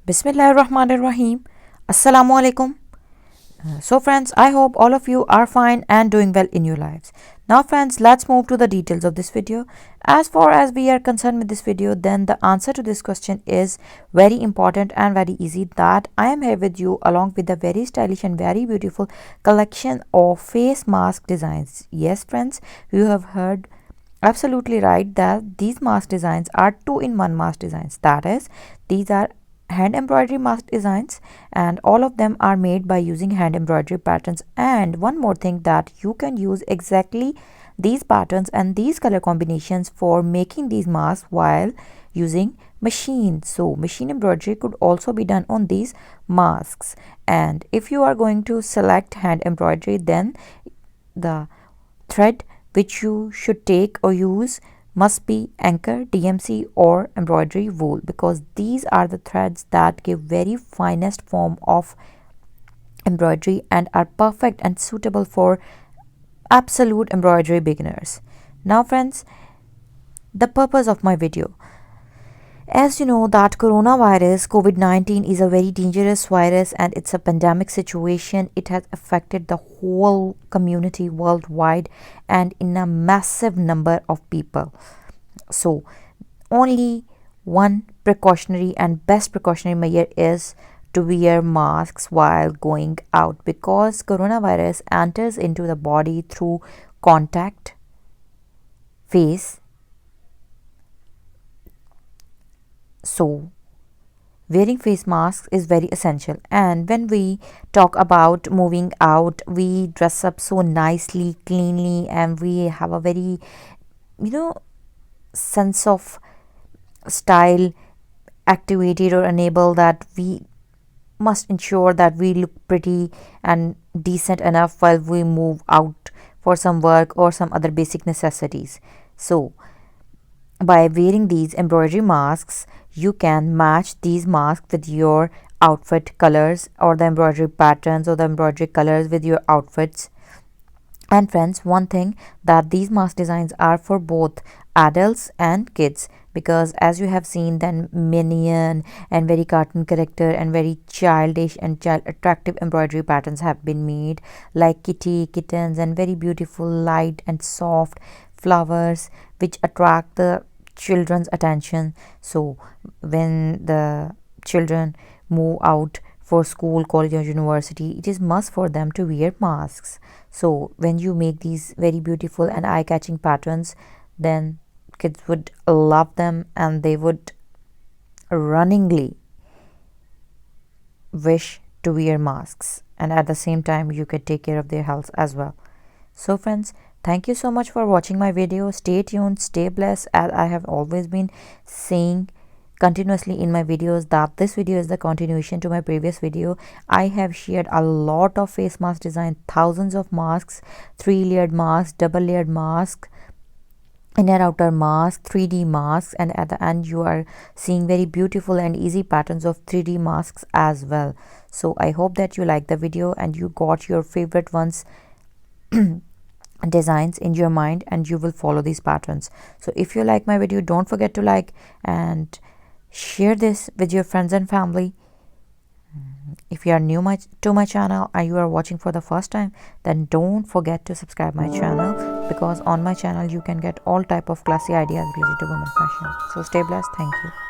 Bismillahirrahmanirrahim. Assalamu alaikum. So friends, I hope all of you are fine and doing well in your lives. Now friends, let's move to the details of this video. As far as we are concerned with this video, then the answer to this question is very important and very easy, that I am here with you along with a very stylish and very beautiful collection of face mask designs. Yes friends, you have heard absolutely right that these mask designs are two-in-one mask designs. That is, these are hand embroidery mask designs, and all of them are made by using hand embroidery patterns. And one more thing, that you can use exactly these patterns and these color combinations for making these masks while using machine. So machine embroidery could also be done on these masks. And if you are going to select hand embroidery, then the thread which you should take or use must be anchor, DMC or embroidery wool, because these are the threads that give very finest form of embroidery and are perfect and suitable for absolute embroidery beginners. Now friends, the purpose of my video. As you know that coronavirus COVID-19 is a very dangerous virus and it's a pandemic situation. It has affected the whole community worldwide and in a massive number of people. So only one precautionary and best precautionary measure is to wear masks while going out, because coronavirus enters into the body through contact, face. So wearing face masks is very essential. And when we talk about moving out, we dress up so nicely, cleanly, and we have a very, sense of style activated or enabled, that we must ensure that we look pretty and decent enough while we move out for some work or some other basic necessities. So by wearing these embroidery masks, you can match these masks with your outfit colors, or the embroidery patterns or the embroidery colors with your outfits. And friends, one thing, that these mask designs are for both adults and kids, because as you have seen, then minion and very cartoon character and very childish and child attractive embroidery patterns have been made, like kitty, kittens, and very beautiful light and soft flowers which attract the children's attention. So when the children move out for school, college or university, it is must for them to wear masks. So when you make these very beautiful and eye-catching patterns, then kids would love them and they would runningly wish to wear masks, and at the same time you could take care of their health as well. So friends, thank you so much for watching my video. Stay tuned, stay blessed, as I have always been saying continuously in my videos, that this video is the continuation to my previous video. I have shared a lot of face mask design, thousands of masks, 3-layered masks, double layered mask, inner outer mask, 3D masks, and at the end you are seeing very beautiful and easy patterns of 3D masks as well. So I hope that you like the video and you got your favorite ones designs in your mind and you will follow these patterns. So if you like my video, don't forget to like and share this with your friends and family. If you are new to my channel and you are watching for the first time, then don't forget to subscribe my channel, because on my channel you can get all type of classy ideas related to women fashion. So stay blessed. Thank you.